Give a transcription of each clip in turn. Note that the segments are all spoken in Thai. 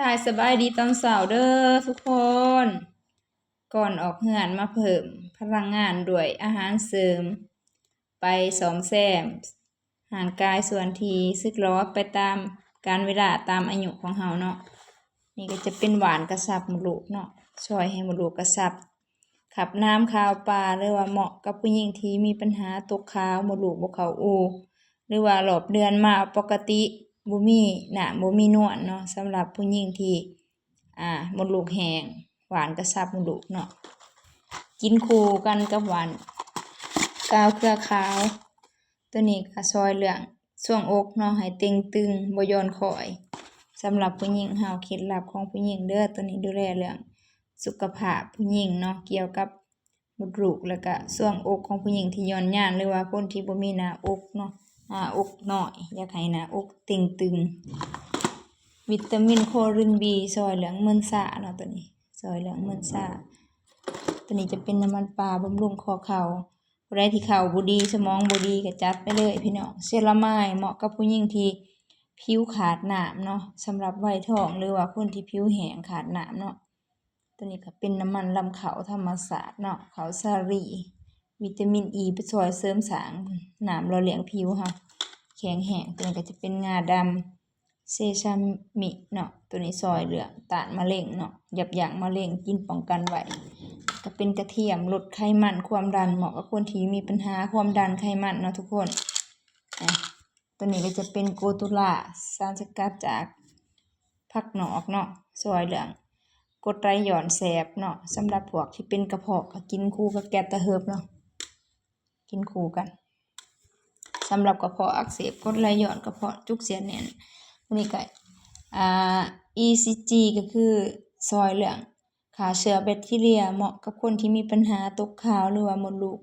ถ่ายสบายดีตอนเสาร์เด้อทุกคน ก่อนออกงานมาเพิ่มพลังงานด้วยอาหารเสริม ไปซ่อมแซมร่างกายส่วนที่สึกหรอไปตามกาลเวลาตามอายุของเฮาเนาะนี่ก็จะเป็นหวานกระสับมดลูกเนาะช่วยให้มดลูกกระสับขับน้ำขาวปลาหรือว่าเหมาะกับผู้หญิงที่มีปัญหาตกขาวมดลูกบ่เข้าอูหรือว่ารอบเดือนมาปกติบ่มีหน้าบ่มีนวลเนาะสำหรับผู้หญิงที่มดลูกแห้งหวานกระสับมดลูกเนาะกินคู่กันกับหวานกาวเครือขาวตัวนี้ก็ช่วยเรื่องช่วงอกเนาะให้เต่งตึงบ่ย้อนคอยสำหรับผู้หญิงเฮาเคล็ดลับของผู้หญิงเด้อตัวนี้ดูแลเรื่องสุขภาพผู้หญิงเนาะเกี่ยวกับมดลูกแล้วก็ช่วงอกของผู้หญิงที่ย่อนย่านหรือว่าคนที่บ่มีหน้าอกเนาะอกน้อยอยากให้หน้าอกเต่งตึงวิตามินโคลิน B ช่วยเรื่องมึนซ่าเนาะตัวนี้ช่วยเรื่องมึนซ่าตัวนี้จะเป็นน้ำมันปลาบำรุงข้อเข่าผู้ใดที่เข่าบ่ดีสมองบ่ดีก็จัดไปเลยพี่น้องเซรามายเหมาะกับผู้หญิงที่ผิวขาดน้ำเนาะสำหรับวัยทองหรือว่าคนที่ผิวแห้งขาดน้ำเนาะตัวนี้ก็เป็นน้ำมันลำเขาธรรมศาสตร์เนาะเขาสาลีวิตามินอีไปช่วยเสริมสร้างน้ำหล่อเลี้ยงผิวค่ะแข็งแห้งตัวนี้ก็จะเป็นงาดำเซซามิเนาะตัวนี้ซอยเหลืองต้านมะเร็งเนาะยับยั้งมะเร็งกินป้องกันไว้ก็เป็นกระเทียมลดไขมันความดันเหมาะกับคนที่มีปัญหาความดันไขมันเนาะทุกคนตัวนี้ก็จะเป็นโกตุลาสารสกัดจากผักหนอกเนาะซอยเหลืองกดไหลย้อนแสบเนาะสำหรับพวกที่เป็นกระเพาะก็กินคู่กับแกตะเฮิบเนาะกินคู่กันสำหรับกระเพาะอักเสบกดไหลย้อนกระเพาะจุกเสียดแน่นนี่ก็ECG ก็คือซอยเหลืองฆ่าเชื้อแบคทีเรียเหมาะกับคนที่มีปัญหาตกขาวหรือว่ามดลูก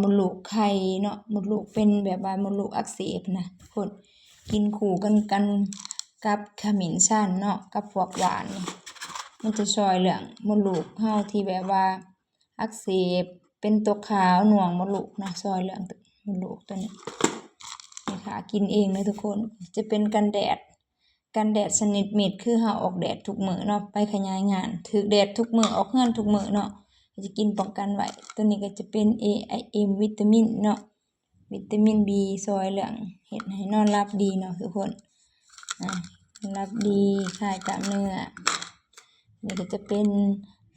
มดลูกไข่เนาะมดลูกเป็นแบบว่ามดลูกอักเสบนะคนกินคู่กันกับขมิ้นชันเนาะกับพวกหวานมันจะช่วยเรื่องมดลูกเฮาที่แบบว่าอักเสบเป็นตกขาวหน่วงมดลูกนะช่วยเรื่องมดลูกตัวนี้นี่ค่ะกินเองเลยทุกคนจะเป็นกันแดดสนิทมิตรคือเฮาออกแดดทุกมื้อเนาะไปขยายงานถือแดดทุกมื้อออกงานทุกมื้อเนาะจะกินป้องกันไว้ตัวนี้ก็จะเป็น AIM วิตามินเนาะวิตามิน B ซอยเหลืองเฮ็ดให้นอนหลับดีเนาะทุกคนหลับดีคลายกล้ามเนื้อนี่ก็จะเป็น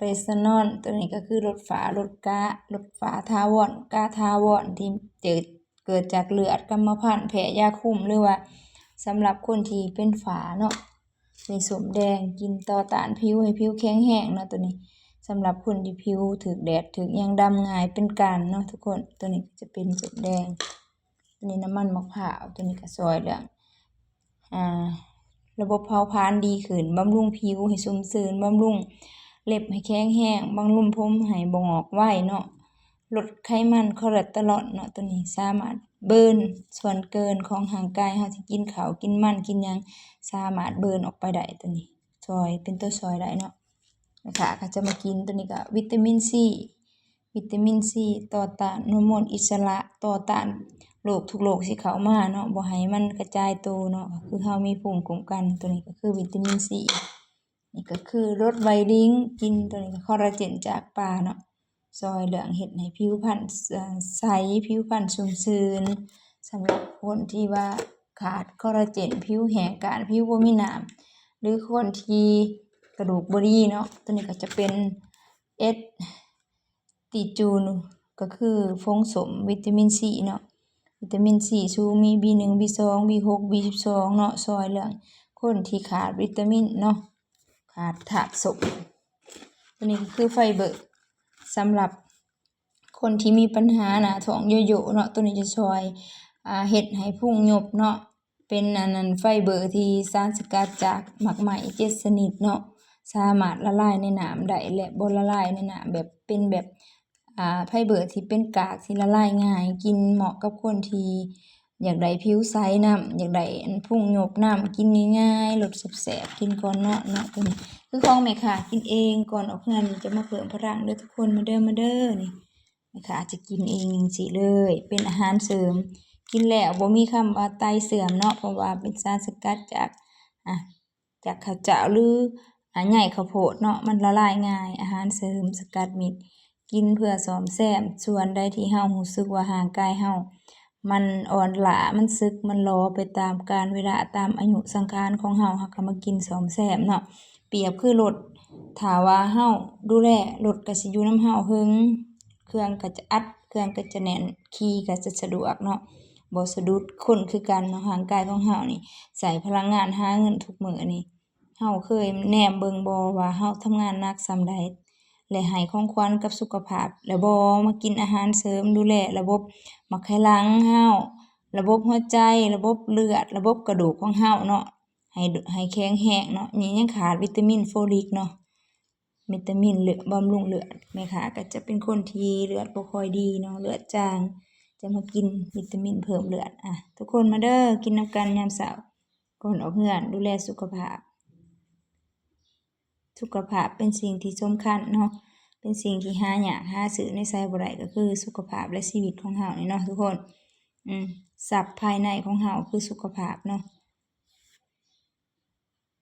เรซานอลตัวนี้ก็คือลดฝ้าทาวรกาทาวรที่เกิดจากเลือดกรรมพันธุ์แพ้ยาคุมหรือว่าสำหรับคนที่เป็นฝาเนาะในสมแดงกินต่อต้านผิวให้ผิวแข็งแรงเนาะตัวนี้สำหรับคนที่ผิวถึกแดดถึกยังดำง่ายเป็นการเนาะทุกคนตัวนี้จะเป็นสมแดงตัวนี้น้ำมันมะพร้าวตัวนี้ก็ซอยเรื่องระบบเผาผลาญดีขึ้นบำรุงผิวให้ชุ่มชื้นบำรุงเล็บให้แข็งแรงบำรุงผมให้บ่งอกไวเนาะลดไขมันคอเลสเตอรอลเนาะตัวนี้สามารถเบิร์นส่วนเกินของร่างกายเฮาที่กินข้าวกินมันกินหยังสามารถเบิร์นออกไปได้ตัวนี้ช่วยเป็นตัวช่วยได้เนาะนะคะก็จะมากินตัวนี้ก็วิตามินซีต่อต้านฮอร์โมนอิสระต่อต้านโรคทุกโรคที่เข้ามาเนาะบ่ให้มันกระจายตัวเนาะก็คือเฮามีภูมิคุ้มกันตัวนี้ก็คือวิตามินซีนี่ก็คือลดไวดิ้งกินตัวนี้ก็คอลลาเจนจากปลาเนาะซอยเหลืองเฮ็ดให้ผิวพรรณใสผิวพรรณชุ่มชื้นสำหรับคนที่ว่าขาดคอลลาเจนผิวแห้งกร้านผิวบ่มีน้ำหรือคนที่กระดูกบ่ดีเนาะตัวนี้ก็จะเป็นติจูนก็คือฟงสมวิตามินซีเนาะวิตามินซีสูงมี B1 B2 B6 B12 เนาะซอยเหลืองคนที่ขาดวิตามินเนาะขาดธาตุสมตัวนี้ก็คือไฟเบอร์สำหรับคนที่มีปัญหาหน้าท้องโยๆเนาะตัวนี้จะช่วยเฮ็ดให้พุงยบเนาะเป็นไฟเบอร์ที่สารสกัดจากหมากไหม7ชนิดเนาะสามารถละลายในน้ำได้และบ่ละลายในน้ำแบบเป็นแบบไฟเบอร์ที่เป็นกากที่ละลายง่ายกินเหมาะกับคนที่อยากได้ผิวใสน้ำอยากได้พุงยบน้ำกินง่ายๆลดแสบๆกินก่อนนอนเนาะตัวนี้คือของแม่ค่ะกินเองก่อนออกงานจะมาเพิ่มพลังเด้อทุกคนมาเด้อนี่แม่ค่ะจะกินเองสิเลยเป็นอาหารเสริมกินแล้วบ่มีคำว่าไตเสื่อมเนาะเพราะว่าเป็นสารสกัดจากตัว จากข้าวเจ้าหรือใหญ่ข้าวโพดเนาะมันละลายง่ายอาหารเสริมสกัดมิตรกินเพื่อซ่อมแซมส่วนใดที่เฮารู้สึกว่าร่างกายเฮามันอ่อนล้ามันสึกมันหลอไปตามกาลเวลาตามอายุสังขารของเฮาก็มากินซ่อมแซมเนาะเปรียบคือรถถ้าว่าเฮาดูแลรถก็สิอยู่นำเฮาหึงเครื่องก็จะอัดเครื่องก็จะแน่นขี่ก็จะสะดวกเนาะบ่สะดุดคนคือกันเนาะร่างกายของเฮานี่ใช้พลังงานหาเงินทุกมื้อนี่เฮาเคยแนมเบิ่งบ่ว่าเฮาทำงานหนักส่ำใดและให้ของขวัญกับสุขภาพแล้วบ่มากินอาหารเสริมดูแลระบบมะไขลังเฮาระบบหัวใจระบบเลือดระบบกระดูกของเฮาเนาะให้แข็งแรงเนาะนี่ยังขาดวิตามินโฟลิกเนาะวิตามินเลือดบำรุงเลือดแม่ค่ะก็จะเป็นคนที่เลือดบ่ค่อยดีเนาะเลือดจางจะมากินวิตามินเพิ่มเลือดทุกคนมาเด้อกินนำกันยามเช้าก่อนออกเรือนดูแลสุขภาพเป็นสิ่งที่สำคัญเนาะเป็นสิ่งที่หายากหาซื้อในไสบ่ได้ก็คือสุขภาพและชีวิตของเฮานี่เนาะทุกคนทรัพย์ภายในของเฮาคือสุขภาพเนาะ